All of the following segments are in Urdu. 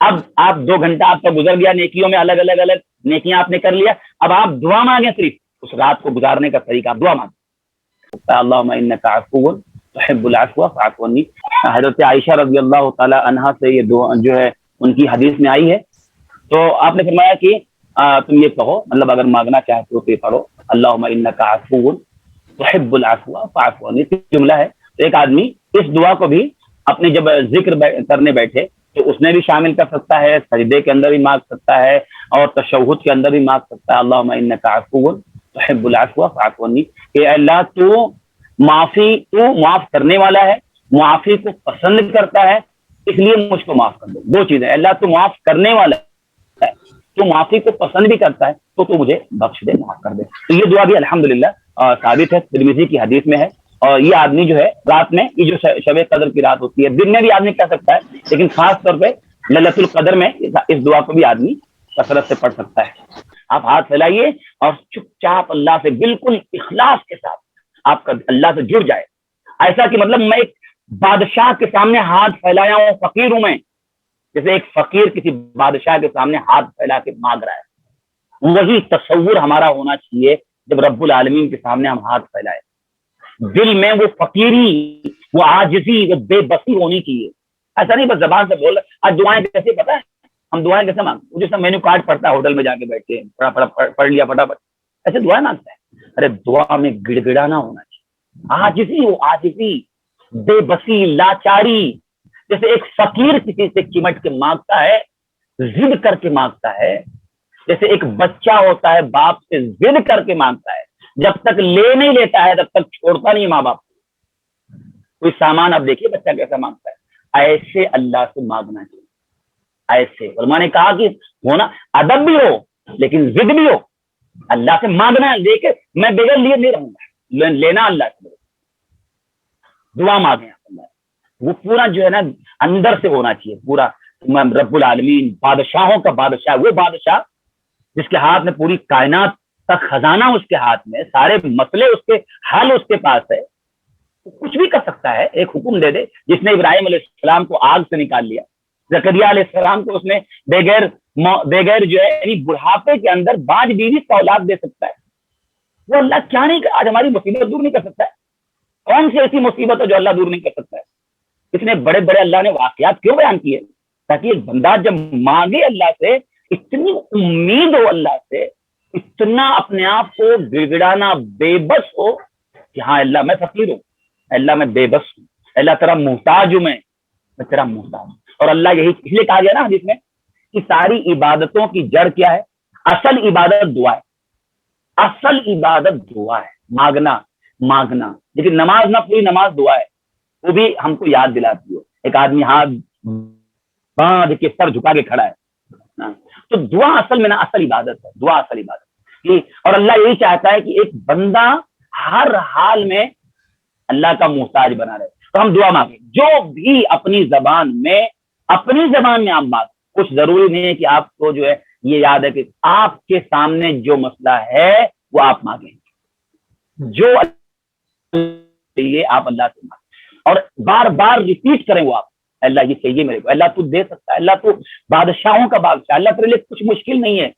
اب آپ 2 گھنٹہ آپ کا گزر گیا نیکیوں میں، الگ الگ نیکیاں آپ نے کر لیا، اب آپ دعا مانگیں، صرف اس رات کو گزارنے کا طریقہ آپ دعا مانگیں، اللہم انک عفو تحب العفو فاعف عنی۔ حضرت عائشہ رضی اللہ تعالی عنہا سے یہ دعا جو ہے ان کی حدیث میں آئی ہے، تو آپ نے فرمایا کہ تم یہ کہو، مطلب اگر مانگنا چاہتے ہو تو یہ پڑھو، اللہم انک عفو تحب العفو فاعف عنی، جملہ ہے۔ تو ایک آدمی اس دعا کو بھی اپنے جب ذکر کرنے بیٹھے تو اس میں بھی شامل کر سکتا ہے، سجدے کے اندر بھی مانگ سکتا ہے، اور تشہد کے اندر بھی مانگ سکتا ہے، اللہم انک عفو تحب العفو فاعف عنی، کہ اللہ تو معاف کرنے والا ہے، معافی کو پسند کرتا ہے، اس لیے مجھ کو معاف کر دو۔ دو چیزیں، اللہ تو معاف کرنے والا ہے، تو معافی کو پسند بھی کرتا ہے، تو مجھے بخش دے، معاف کر دے۔ تو یہ دعا بھی الحمدللہ ثابت ہے، ترمذی کی حدیث میں ہے، اور یہ آدمی جو ہے رات میں، یہ جو شب قدر کی رات ہوتی ہے، دن میں بھی آدمی کہہ سکتا ہے، لیکن خاص طور پہ ليلۃ القدر میں اس دعا کو بھی آدمی کثرت سے پڑھ سکتا ہے۔ آپ ہاتھ پھیلائیے اور چپ چاپ اللہ سے بالکل اخلاص کے ساتھ آپ کا اللہ سے جڑ جائے، ایسا کہ مطلب میں ایک بادشاہ کے سامنے ہاتھ پھیلایا ہوں، فقیر ہوں میں، جیسے ایک فقیر کسی بادشاہ کے سامنے ہاتھ پھیلا کے مانگ رہا ہے، وہی تصور ہمارا ہونا چاہیے جب رب العالمین کے سامنے ہم ہاتھ پھیلائے، دل میں وہ فقیری، وہ عاجزی، وہ بے بسی ہونی چاہیے، ایسا نہیں بس زبان سے بول رہا۔ آج دعائیں کیسے پتہ ہے ہم دعائیں کیسے مانگتے، جیسے مینو کارڈ پڑھتا ہے ہوٹل میں جا کے بیٹھ کے پڑھ لیا فٹافٹ، ایسے دعائیں مانگتا ہے۔ ارے دعا میں گڑ گڑانا ہونا چاہیے، عاجزی ہو، عاجزی، بے بسی، لاچاری، جیسے ایک فقیر کسی سے چمٹ کے مانگتا ہے، ضد کر کے مانگتا ہے، جیسے ایک بچہ ہوتا ہے باپ سے ضد کر کے مانگتا ہے، جب تک لے نہیں لیتا ہے تب تک چھوڑتا نہیں ماں باپ۔ کوئی سامان آپ دیکھیے بچہ کیسا مانگتا ہے، ایسے اللہ سے مانگنا چاہیے، ایسے۔ علماء نے کہا کہ ہونا ادب بھی ہو لیکن ضد بھی ہو، اللہ سے مانگنا ہے، دیکھے میں بغیر لیے نہیں رہوں گا، لینا اللہ سے، دعا مانگیں اللہ، وہ پورا جو ہے نا اندر سے ہونا چاہیے، پورا رب العالمین بادشاہوں کا بادشاہ، وہ بادشاہ جس کے ہاتھ میں پوری کائنات کا خزانہ، اس کے ہاتھ میں سارے مسئلے، اس کے حل اس کے پاس ہے، کچھ بھی کر سکتا ہے، ایک حکم دے دے، جس نے ابراہیم علیہ السلام کو آگ سے نکال لیا، زکریا علیہ السلام کو اس نے بغیر جو ہے یعنی بڑھاپے کے اندر 5 بیوی کا اولاد دے سکتا ہے، وہ اللہ کیا نہیں آج ہماری مصیبت دور نہیں کر سکتا ہے؟ کون سی ایسی مصیبت ہے جو اللہ دور نہیں کر سکتا ہے؟ اتنے بڑے بڑے اللہ نے واقعات کیوں بیان کیے؟ تاکہ ایک بندہ جب مانگے اللہ سے، اتنی امید ہو اللہ سے، اتنا اپنے آپ کو گڑ گڑانا، بے بس ہو کہ ہاں اللہ میں فقیر ہوں، اللہ میں بے بس ہوں، اللہ تیرا محتاج ہوں، میں تیرا محتاج ہوں۔ اور اللہ یہی اس لیے کہا گیا نا حدیث میں کہ ساری عبادتوں کی جڑ کیا ہے؟ اصل عبادت دعا ہے، اصل عبادت دعا ہے، مانگنا۔ لیکن نماز نہ، پوری نماز دعا ہے، وہ بھی ہم کو یاد دلاتی ہو، ایک آدمی ہاتھ باندھ کے سر جھکا کے کھڑا ہے، تو دعا اصل میں نا اصل عبادت ہے، دعا اصل عبادت ہے۔ اور اللہ یہی چاہتا ہے کہ ایک بندہ ہر حال میں اللہ کا محتاج بنا رہے، تو ہم دعا مانگیں، جو بھی اپنی زبان میں آپ مانگ، کچھ ضروری نہیں ہے کہ آپ کو جو ہے یہ یاد ہے کہ آپ کے سامنے جو مسئلہ ہے وہ آپ مانگیں، جو آپ اللہ سے مانگیں، اور بار بار ریپیٹ کریں وہ آپ، اللہ یہ چاہیے میرے کو، اللہ تو دے سکتا ہے، اللہ تو بادشاہوں کا بادشاہ، اللہ تیرے لیے کچھ مشکل نہیں ہے،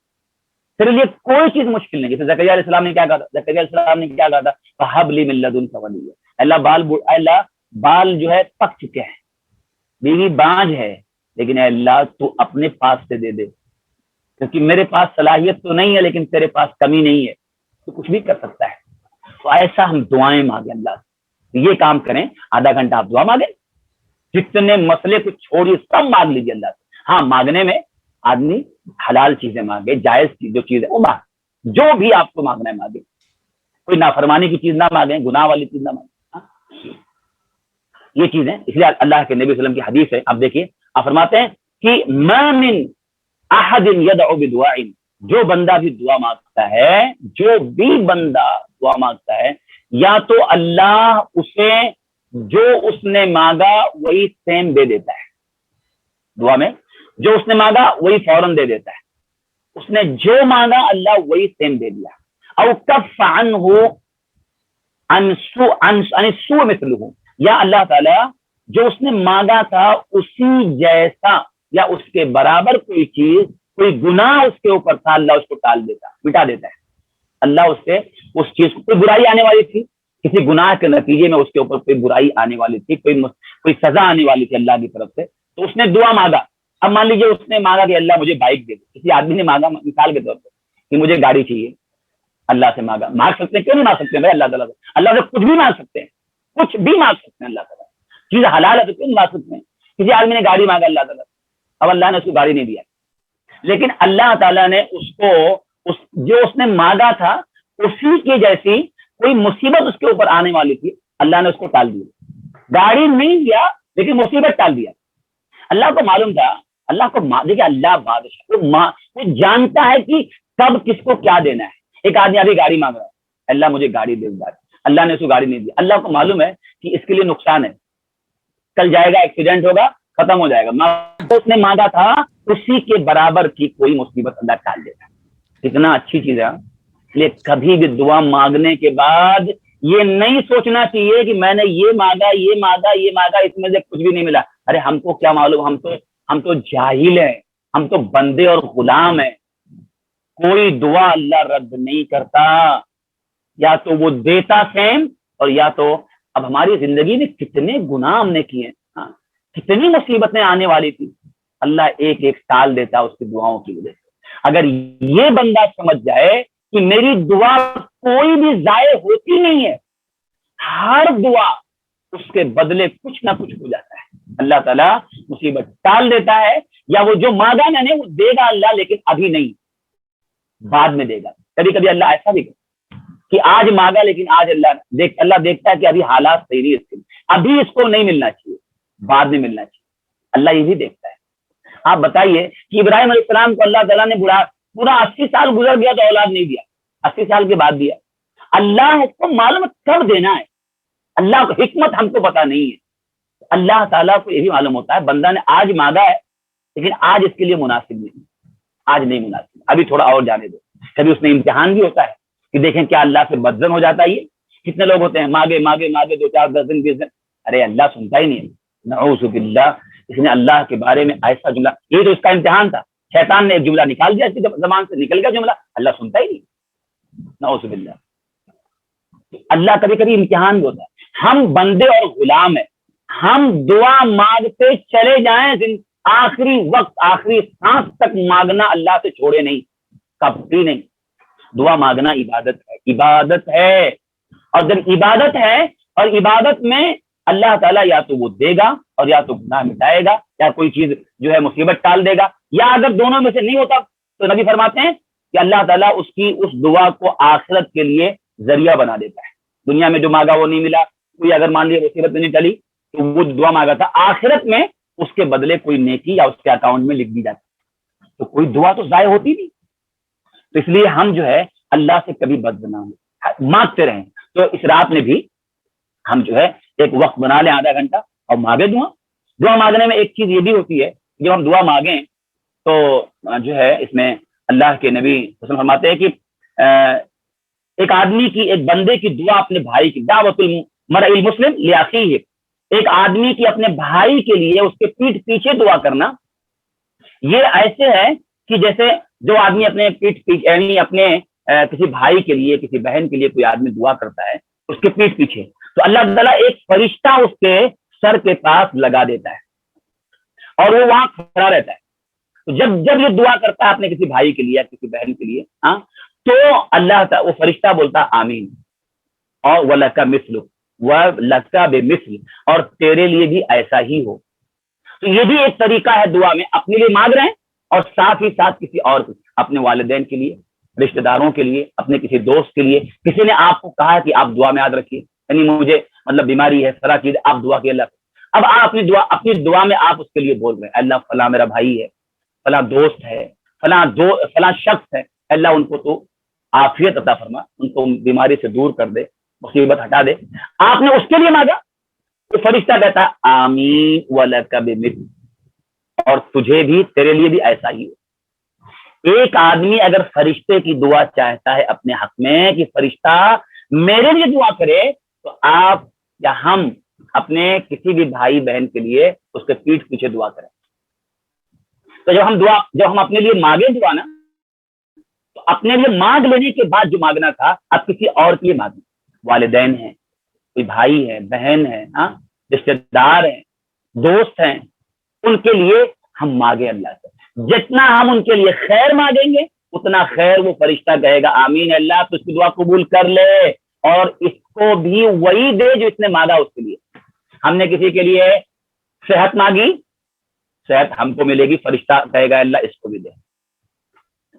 تیرے لیے کوئی چیز مشکل نہیں۔ جیسے زکریا علیہ السلام نے کیا کہا تھا، زکریا علیہ السلام نے کیا کہا تھا، فَهَبْ لِي مِن لَّدُنكَ وَلِيًّا، اللہ بال جو ہے پک چکے ہیں، بیوی بانج ہے، لیکن اے اللہ تو اپنے پاس سے دے دے، کیونکہ میرے پاس صلاحیت تو نہیں ہے لیکن تیرے پاس کمی نہیں ہے، تو کچھ بھی کر سکتا ہے۔ تو ایسا ہم دعائیں مانگیں اللہ سے، یہ کام کریں، آدھا گھنٹہ آپ دعا مانگیں، جتنے مسئلے کو چھوڑیے سب مانگ لیجیے اللہ سے۔ ہاں مانگنے میں آدمی حلال چیزیں مانگے، جائز جو چیز ہے وہ مانگ، جو بھی آپ کو مانگنا ہے مانگے، کوئی نافرمانی کی چیز نہ مانگیں، گناہ والی چیز نہ مانگیں، یہ چیزیں۔ اس لیے اللہ کے نبی صلی اللہ علیہ وسلم کی حدیث ہے، آپ دیکھیے، آپ فرماتے ہیں کہ ما من احد يدعو بدعاء، جو بندہ بھی دعا مانگتا ہے، جو بھی بندہ دعا مانگتا ہے، یا تو اللہ اسے جو اس نے مانگا وہی سیم دے دیتا ہے، دعا میں جو اس نے مانگا وہی فوراً دے دیتا ہے، اس نے جو مانگا اللہ وہی سیم دے دیا، او کف عنہ عن السوء مثلہ، یا اللہ تعالی جو اس نے مانگا تھا اسی جیسا، یا اس کے برابر کوئی چیز، کوئی گناہ اس کے اوپر تھا، اللہ اس کو ٹال دیتا ہے، مٹا دیتا ہے۔ اللہ اس سے اس چیز کو، کوئی برائی آنے والی تھی، کسی گناہ کے نتیجے میں اس کے اوپر کوئی برائی آنے والی تھی، کوئی سزا آنے والی تھی اللہ کی طرف سے، تو اس نے دعا مانگا۔ اب مان لیجیے اس نے مانگا کہ اللہ مجھے بائک دے دے، کسی آدمی نے مانگا مثال کے طور پر کہ مجھے گاڑی چاہیے، اللہ سے مانگا، مانگ سکتے ہیں، کیوں نہیں مانگ سکتے بھائی اللہ تعالیٰ سے؟ اللہ سے کچھ بھی مانگ سکتے ہیں، کچھ بھی مانگ سکتے ہیں اللہ تعالیٰ، چیز حلال ہے تو کیوں نہیں مانگ سکتے ہیں؟ کسی آدمی نے گاڑی مانگا اللہ تعالیٰ سے، اب اللہ نے اس کو گاڑی نہیں دیا، لیکن اللہ تعالیٰ نے اس کو جو اس نے مانگا تھا اسی کی جیسی کوئی مصیبت اس کے اوپر آنے والی تھی، اللہ نے اس کو ٹال دیا، گاڑی نہیں دیا لیکن مصیبت ٹال دیا۔ اللہ کو معلوم تھا، اللہ کو دیکھیے اللہ بادشاہ وہ جانتا ہے کہ کب کس کو کیا دینا ہے۔ ایک آدمی ابھی گاڑی مانگ رہا ہے، اللہ مجھے گاڑی دے گا، اللہ نے اس کو گاڑی نہیں دی، اللہ کو معلوم ہے کہ اس کے لیے نقصان ہے، کل جائے گا، ایکسیڈنٹ ہوگا، ختم ہو جائے گا، اس نے مانگا تھا اسی کے برابر کی کوئی مصیبت اللہ ٹال دیتا ہے۔ کتنا اچھی چیز ہے۔ لیکن کبھی بھی دعا مانگنے کے بعد یہ نہیں سوچنا چاہیے کہ میں نے یہ مانگا یہ مانگا یہ مانگا، اس میں سے کچھ بھی نہیں ملا، ارے ہم کو کیا معلوم، ہم تو جاہل ہیں، ہم تو بندے اور غلام ہیں۔ کوئی دعا اللہ رد نہیں کرتا، یا تو وہ دیتا سیم، اور یا تو اب ہماری زندگی میں کتنے گناہ ہم نے کیے، کتنی مصیبتیں آنے والی تھی، اللہ ایک ایک ٹال دیتا اس کی دعاؤں کی وجہ سے۔ اگر یہ بندہ سمجھ جائے کہ میری دعا کوئی بھی ضائع ہوتی نہیں ہے، ہر دعا اس کے بدلے کچھ نہ کچھ ہو جاتا ہے، اللہ تعالیٰ مصیبت ٹال دیتا ہے، یا وہ جو مانگا میں نے وہ دے گا اللہ، لیکن ابھی نہیں، بعد میں دے گا۔ کبھی کبھی اللہ ایسا بھی کرتا کہ آج مانگا لیکن آج اللہ دیکھتا ہے کہ ابھی حالات صحیح نہیں، اس کے ابھی اس کو نہیں ملنا چاہیے، بعد میں ملنا چاہیے، اللہ یہ بھی دیکھتا ہے۔ آپ بتائیے کہ ابراہیم علیہ السلام کو اللہ تعالیٰ نے پورا 80 سال گزر گیا تو اولاد نہیں دیا، 80 سال کے بعد دیا۔ اللہ کو معلوم کب دینا ہے، اللہ کو حکمت ہم کو پتا نہیں ہے، اللہ تعالیٰ کو یہی معلوم ہوتا ہے بندہ نے آج مانگا ہے لیکن آج اس کے لیے مناسب نہیں، آج نہیں مناسب، ابھی تھوڑا اور جانے دو۔ کبھی اس میں امتحان بھی ہوتا ہے کہ دیکھیں کیا اللہ سے بدزن ہو جاتا ہے۔ یہ کتنے لوگ ہوتے ہیں مانگے مانگے مانگے 2 4 10 دن 20 دن، ارے اللہ سنتا ہی نہیں، نعوذ باللہ۔ اس نے اللہ کے بارے میں ایسا جملہ، یہ تو اس کا امتحان تھا، شیطان نے ایک جملہ نکال دیا، اس کی زبان سے نکل گیا جملہ، اللہ سنتا ہی نہیں، نعوذ باللہ۔ اللہ کبھی کبھی امتحان بھی ہوتا ہے۔ ہم بندے اور غلام ہیں، ہم دعا مانگتے چلے جائیں، آخری وقت آخری سانس تک مانگنا اللہ سے چھوڑے نہیں، کبھی نہیں۔ دعا مانگنا عبادت ہے، عبادت ہے، اور جب عبادت ہے اور عبادت میں اللہ تعالیٰ یا تو وہ دے گا اور یا تو گناہ مٹائے گا، یا کوئی چیز جو ہے مصیبت ٹال دے گا، یا اگر دونوں میں سے نہیں ہوتا تو نبی فرماتے ہیں کہ اللہ تعالیٰ اس کی اس دعا کو آخرت کے لیے ذریعہ بنا دیتا ہے۔ دنیا میں جو مانگا وہ نہیں ملا، کوئی اگر مان لیا مصیبت میں نہیں ٹلی تو وہ دعا مانگا تھا، آخرت میں اس کے بدلے کوئی نیکی یا اس کے اکاؤنٹ میں لکھ دی جاتی، تو کوئی دعا تو ضائع ہوتی نہیں۔ تو اس لیے ہم جو ہے اللہ سے کبھی بد نہ ہو، مانگتے رہیں۔ تو اس رات میں بھی ہم جو ہے ایک وقت بنا لیں، آدھا گھنٹہ، اور مانگے دعا۔ دعا مانگنے میں ایک چیز یہ بھی ہوتی ہے، جب ہم دعا مانگیں تو جو ہے اس میں اللہ کے نبی فرماتے ہیں کہ ایک آدمی کی، ایک بندے کی دعا اپنے بھائی کی، دعوت المرء المسلم لاخیہ، ایک آدمی کی اپنے بھائی کے لیے اس کے پیٹھ پیچھے دعا کرنا، یہ ایسے ہے کہ جیسے جو آدمی اپنے پیٹھ پیچھے، یعنی اپنے کسی بھائی کے لیے، کسی بہن کے لیے کوئی آدمی دعا کرتا ہے اس کے پیٹھ پیچھے، تو اللہ تعالیٰ ایک فرشتہ اس کے سر کے پاس لگا دیتا ہے اور وہ وہاں کھڑا رہتا ہے۔ تو جب یہ دعا کرتا ہے اپنے کسی بھائی کے لیے یا کسی بہن کے لیے، تو اللہ تعالیٰ وہ فرشتہ بولتا آمین، اور وَلَكَ مِثْلُ وَلَكَ بِمِثْلِ، اور تیرے لیے بھی ایسا ہی ہو۔ تو یہ بھی ایک طریقہ ہے دعا میں، اپنے لیے مانگ رہے ہیں اور ساتھ ہی ساتھ کسی اور کو، اپنے والدین کے لیے، رشتہ داروں کے لیے، اپنے کسی دوست کے لیے، کسی نے آپ کو کہا کہ آپ دعا میں یاد رکھیے، یعنی مجھے مطلب بیماری ہے، فلاں چیز، آپ دعا کی اللہ، اب آپ اپنی دعا میں آپ اس کے لیے بول رہے ہیں اللہ فلاں میرا بھائی ہے، فلاں دوست ہے، فلاں شخص ہے، اللہ ان کو تو عافیت عطا فرما، ان کو بیماری سے دور کر دے، مصیبت ہٹا دے۔ آپ نے اس کے لیے مانگا تو فرشتہ کہتا ہے آمین وَلَكَ بِمِثْلِ، اور تجھے بھی، تیرے لیے بھی ایسا ہی ہو۔ ایک آدمی اگر فرشتے کی دعا چاہتا ہے اپنے حق میں کہ فرشتہ میرے لیے دعا کرے، تو آپ یا ہم اپنے کسی بھی بھائی بہن کے لیے اس کے پیٹھ پیچھے دعا کریں۔ تو جب ہم اپنے لیے مانگے دعا نا، تو اپنے لیے مانگ لینے کے بعد جو مانگنا تھا اب کسی اور کے لیے مانگنا، والدین ہیں، کوئی بھائی ہے، بہن ہے، ہاں رشتے دار ہیں، دوست ہیں، ان کے لیے ہم مانگے اللہ سے، جتنا ہم ان کے لیے خیر مانگیں گے اتنا خیر وہ فرشتہ کہے گا آمین اللہ تو اس کی دعا قبول کر لے، اور اس کو بھی وہی دے جو اس نے مانگا اس کے لیے۔ ہم نے کسی کے لیے صحت مانگی، صحت ہم کو ملے گی، فرشتہ کہے گا اللہ اس کو بھی دے۔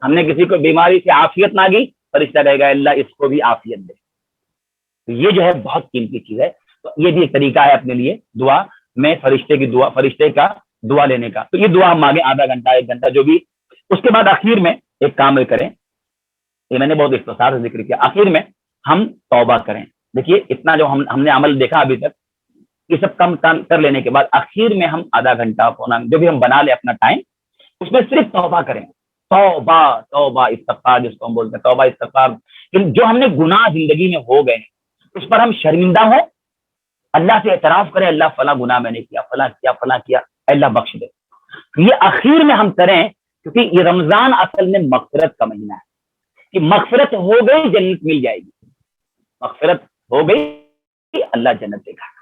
ہم نے کسی کو بیماری سے عافیت مانگی، فرشتہ کہے گا اللہ اس کو بھی عافیت دے۔ یہ جو ہے بہت قیمتی چیز ہے، تو یہ بھی ایک طریقہ ہے اپنے لیے دعا میں فرشتے کا دعا لینے کا۔ تو یہ دعا ہم مانگے آدھا گھنٹہ 1 گھنٹہ جو بھی۔ اس کے بعد آخر میں ایک کام کریں، یہ میں نے بہت اختصار سے ذکر کیا، آخر میں ہم توبہ کریں۔ دیکھیے اتنا جو ہم نے عمل دیکھا ابھی تک، یہ سب کام کر لینے کے بعد آخر میں ہم آدھا گھنٹہ پونا جو بھی ہم بنا لیں اپنا ٹائم، اس میں صرف توبہ کریں۔ توبہ استغفار جس کو ہم بولتے ہیں، توبہ استغفار، جو ہم نے گناہ زندگی میں ہو گئے اس پر ہم شرمندہ ہوں، اللہ سے اعتراف کریں اللہ فلاں گناہ میں نے کیا، فلاں کیا، اللہ بخش دے۔ یہ اخیر میں ہم کریں، کیونکہ یہ رمضان اصل میں مغفرت کا مہینہ ہے، کہ مغفرت ہو گئی جنت مل جائے گی، مغفرت ہو گئی اللہ جنت دے گا۔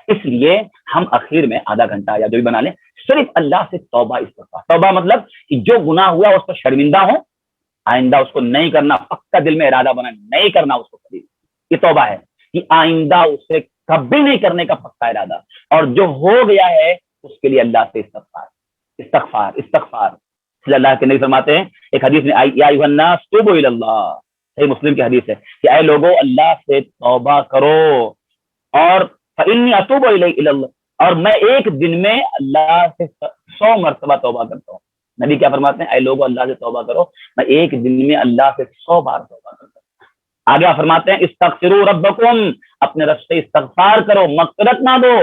اس لیے ہم اخیر میں آدھا گھنٹہ یا جو بھی بنا لیں، صرف اللہ سے توبہ استغفار۔ توبہ مطلب کہ جو گناہ ہوا اس پر شرمندہ ہو، آئندہ اس کو نہیں کرنا، پکا دل میں ارادہ بنا نہیں کرنا اس کو کبھی، یہ توبہ ہے کہ آئندہ اسے کبھی نہیں کرنے کا پکا ارادہ، اور جو ہو گیا ہے اس کے لیے اللہ سے استغفار۔ اللہ کے نبی فرماتے ہیں ایک حدیث میں، یا ایھا الناس توبوا الی اللہ، صحیح مسلم کی حدیث ہے کہ اے لوگوں اللہ سے توبہ کرو، اور فإنی اتوب الی اللہ، اور میں ایک دن میں اللہ سے 100 مرتبہ توبہ کرتا ہوں۔ نبی کیا فرماتے ہیں، اے لوگوں اللہ سے توبہ کرو، میں ایک دن میں اللہ سے 100 بار توبہ کرتا ہوں۔ آگے فرماتے ہیں استغفروا ربکم، اپنے رب سے استغفار کرو، مغفرت نہ دو،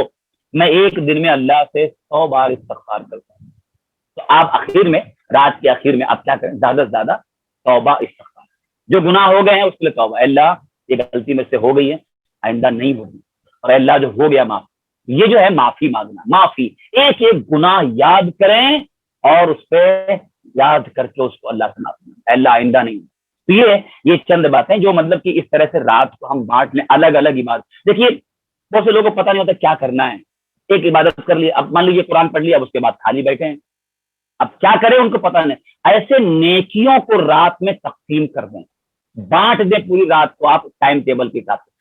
میں ایک دن میں اللہ سے 100 بار استغفار کرتا ہوں۔ تو آپ اخیر میں، رات کے اخیر میں آپ کیا کریں، زیادہ سے زیادہ توبہ استغفار، جو گناہ ہو گئے ہیں اس کے لیے توبہ، اللہ یہ غلطی میں سے ہو گئی ہے آئندہ نہیں ہوگی، اور اللہ جو ہو گیا معاف، یہ جو ہے معافی مانگنا، معافی، ایک گناہ یاد کریں اور اس پہ یاد کر کے اس کو اللہ سے معافی مانگیں، اللہ آئندہ نہیں۔ تو یہ چند باتیں جو مطلب کہ اس طرح سے رات کو ہم بانٹ لیں، الگ الگ عبادت۔ دیکھیے بہت سے لوگوں کو پتہ نہیں ہوتا کیا کرنا ہے، ایک عبادت کر لی، اب مان لیجیے قرآن پڑھ لیا، اب اس کے بعد خالی بیٹھے ہیں، اب کیا کریں ان کو پتہ نہیں۔ ایسے نیکیوں کو رات میں تقسیم کر دیں، بانٹ دیں پوری رات کو آپ ٹائم ٹیبل کے حساب سے،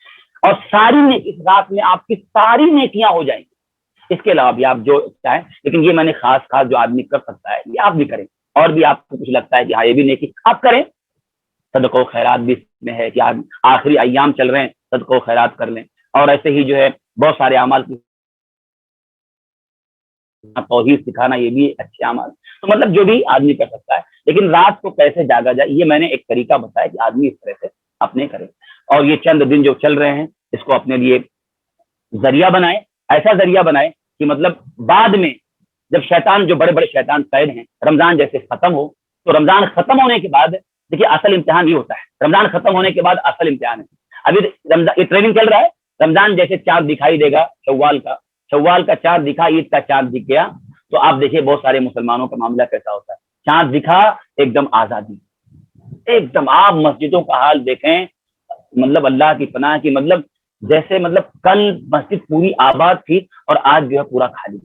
اور ساری اس رات میں آپ کی ساری نیکیاں ہو جائیں گی۔ اس کے علاوہ بھی آپ جو چاہیں، لیکن یہ میں نے خاص جو آدمی کر سکتا ہے یہ آپ بھی کریں، اور بھی آپ کو کچھ لگتا ہے کہ ہاں یہ بھی نیکی آپ کریں، صدقہ و خیرات بھی اس میں ہے کہ آخری ایام چل رہے ہیں، صدقہ و خیرات کر لیں، اور ایسے ہی جو ہے بہت سارے اعمال کی توحید سکھانا، یہ بھی اچھے اعمال، تو مطلب جو بھی آدمی کر سکتا ہے۔ لیکن رات کو کیسے جاگا جائے یہ میں نے ایک طریقہ بتایا کہ آدمی اس طرح سے اپنے کرے، اور یہ چند دن جو چل رہے ہیں اس کو اپنے لیے ذریعہ بنائے، ایسا ذریعہ بنائے کہ مطلب بعد میں جب شیطان، جو بڑے بڑے شیطان قید ہیں، رمضان جیسے ختم ہو، تو رمضان ختم ہونے کے بعد دیکھیے اصل امتحان یہ ہوتا ہے، رمضان ختم ہونے کے بعد اصل امتحان ہے۔ ابھی رمضان یہ ٹریننگ چل رہا ہے، رمضان جیسے چاند دکھائی دے گا، شوال کا چاند دکھا، عید کا چاند دکھ گیا، تو آپ دیکھیے بہت سارے مسلمانوں کا معاملہ کیسا ہوتا ہے، چاند دکھا ایک دم آزادی، ایک دم آپ مسجدوں کا حال دیکھیں، مطلب اللہ کی پناہ کی، مطلب جیسے مطلب کل مسجد پوری آباد تھی اور آج جو ہے پورا خالی۔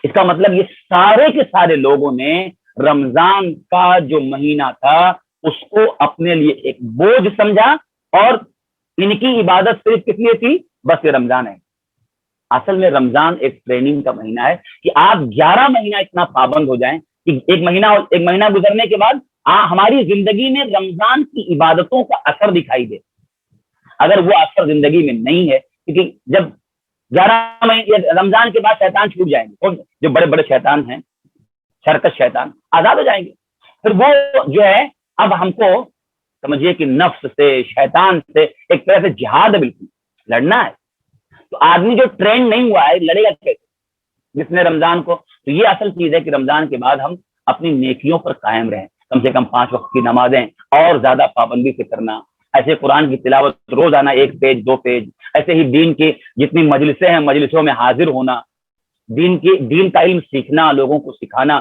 اس کا مطلب یہ سارے کے سارے لوگوں نے رمضان کا جو مہینہ تھا اس کو اپنے لیے ایک بوجھ سمجھا، اور ان کی عبادت صرف کس لیے تھی، بس یہ رمضان ہے۔ اصل میں رمضان ایک ٹریننگ کا مہینہ ہے کہ آپ 11 مہینہ اتنا پابند ہو جائیں کہ ایک مہینہ گزرنے کے بعد ہماری زندگی میں رمضان کی عبادتوں کا اثر دکھائی دے۔ اگر وہ اثر زندگی میں نہیں ہے، کیونکہ جب 11 مہینے رمضان کے بعد شیطان چھوٹ جائیں گے، اور جو بڑے بڑے شیطان ہیں، شرکت شیطان آزاد ہو جائیں گے، پھر وہ جو ہے اب ہم کو سمجھیے کہ نفس سے، شیطان سے ایک طرح سے جہاد ہے، بالکل لڑنا ہے۔ تو آدمی جو ٹرینڈ نہیں ہوا ہے لڑے گا کیسے جس نے رمضان کو؟ تو یہ اصل چیز ہے کہ رمضان کے بعد ہم اپنی نیکیوں پر قائم رہیں، کم سے کم 5 وقت کی نمازیں اور زیادہ پابندی سے کرنا، ایسے قرآن کی تلاوت روزانہ 1 پیج 2 پیج، ایسے ہی دین کی جتنی مجلسیں ہیں مجلسوں میں حاضر ہونا، دین کا علم سیکھنا، لوگوں کو سکھانا،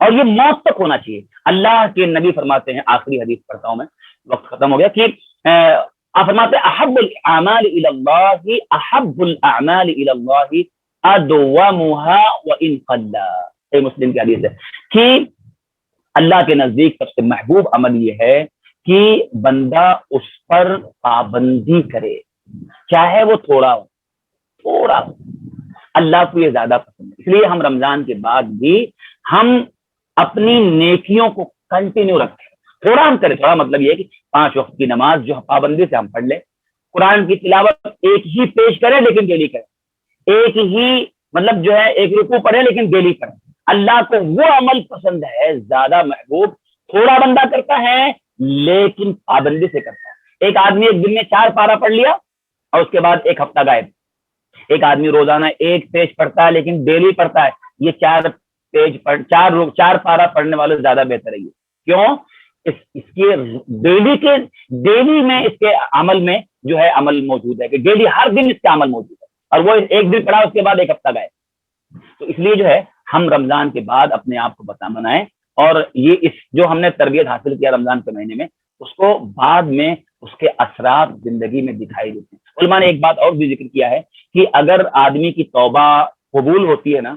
اور یہ موت تک ہونا چاہیے. اللہ کے نبی فرماتے ہیں, آخری حدیث پڑھتا ہوں میں, وقت ختم ہو گیا, کہ آپ فرماتے ہیں احب الاعمال الی اللہ, احب الاعمال الی اللہ ادومها وان قل. یہ مسلم کی حدیث ہے کہ اللہ کے نزدیک سب سے محبوب عمل یہ ہے کہ بندہ اس پر پابندی کرے, چاہے وہ تھوڑا ہو. اللہ کو یہ زیادہ پسند ہے. اس لیے ہم رمضان کے بعد بھی ہم اپنی نیکیوں کو کنٹینیو رکھیں. تھوڑا ہم کریں, تھوڑا مطلب یہ ہے کہ 5 وقت کی نماز جو پابندی سے ہم پڑھ لیں, قرآن کی تلاوت ایک ہی پیش کریں لیکن ڈیلی کریں, ایک ہی مطلب جو ہے ایک رکوع پڑھیں لیکن ڈیلی پڑھیں. اللہ کو وہ عمل پسند ہے زیادہ محبوب, تھوڑا بندہ کرتا ہے لیکن پابندی سے کرتا ہے. ایک آدمی ایک دن میں 4 پارہ پڑھ لیا اور اس کے بعد ایک ہفتہ غائب. ایک آدمی روزانہ 1 پیج پڑھتا ہے لیکن ڈیلی پڑھتا ہے, یہ 4 پیج 4 پارہ پڑھنے والے زیادہ بہتر ہے. کیوں؟ اس کے ڈیلی میں اس کے عمل میں جو ہے عمل موجود ہے, کہ ڈیلی ہر دن اس کا عمل موجود ہے, اور وہ ایک دن پڑھا اس کے بعد ایک ہفتہ گئے. تو اس لیے جو ہے ہم رمضان کے بعد اپنے آپ کو بنائیں, اور یہ اس جو ہم نے تربیت حاصل کیا رمضان کے مہینے میں, اس کو بعد میں اس کے اثرات زندگی میں دکھائی دیتے ہیں. علماء نے ایک بات اور بھی ذکر کیا ہے کہ اگر آدمی کی توبہ قبول ہوتی ہے نا,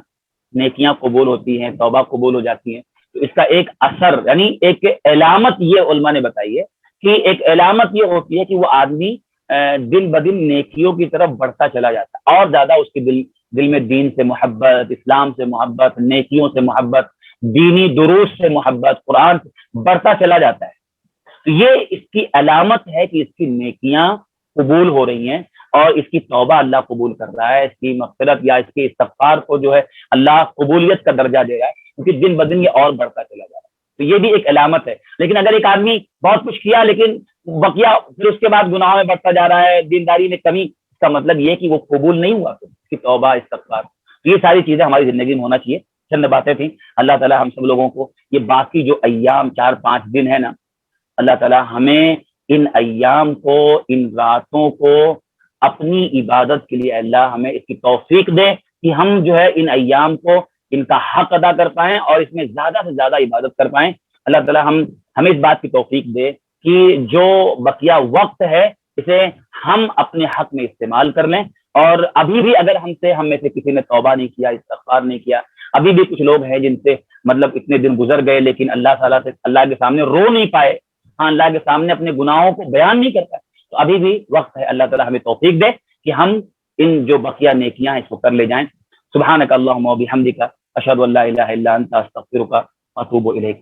نیکیاں قبول ہوتی ہیں, توبہ قبول ہو جاتی ہیں, تو اس کا ایک اثر یعنی ایک علامت یہ علماء نے بتائی ہے کہ ایک علامت یہ ہوتی ہے کہ وہ آدمی دن بدن نیکیوں کی طرف بڑھتا چلا جاتا ہے, اور زیادہ اس کے دل میں دین سے محبت, اسلام سے محبت, نیکیوں سے محبت, دینی دروس سے محبت, قرآن سے بڑھتا چلا جاتا ہے. تو یہ اس کی علامت ہے کہ اس کی نیکیاں قبول ہو رہی ہیں, اور اس کی توبہ اللہ قبول کر رہا ہے, اس کی مغفرت یا اس کے استغفار کو جو ہے اللہ قبولیت کا درجہ دے رہا ہے, کیونکہ دن بدن یہ اور بڑھتا چلا جا رہا ہے. تو یہ بھی ایک علامت ہے. لیکن اگر ایک آدمی بہت کچھ کیا لیکن بقیہ پھر اس کے بعد گناہوں میں بڑھتا جا رہا ہے, دینداری میں کمی, اس کا مطلب یہ کہ وہ قبول نہیں ہوا, اس کی توبہ استغفار. یہ ساری چیزیں ہماری زندگی میں ہونا چاہیے. چند باتیں تھیں. اللہ تعالی ہم سب لوگوں کو یہ باقی جو ایام 4-5 دن ہے نا, اللہ تعالی ہمیں ان ایام کو, ان راتوں کو اپنی عبادت کے لیے اللہ ہمیں اس کی توفیق دے کہ ہم جو ہے ان ایام کو ان کا حق ادا کر پائیں اور اس میں زیادہ سے زیادہ عبادت کر پائیں. اللہ تعالی ہمیں اس بات کی توفیق دے کہ جو بقیہ وقت ہے اسے ہم اپنے حق میں استعمال کر لیں. اور ابھی بھی اگر ہم میں سے کسی نے توبہ نہیں کیا, استغفار نہیں کیا, ابھی بھی کچھ لوگ ہیں جن سے مطلب اتنے دن گزر گئے لیکن اللہ تعالیٰ سے اللہ کے سامنے رو نہیں پائے, ہاں اللہ کے سامنے اپنے گناہوں کو بیان نہیں کر پائے, تو ابھی بھی وقت ہے. اللہ تعالیٰ ہمیں توفیق دے کہ ہم ان جو بقیہ نیکیاں ہیں اس کو کر لے جائیں. سبحانک اللہم و بحمدک اشہد ان لا الہ الا انت استغفرک و اتوب الیک.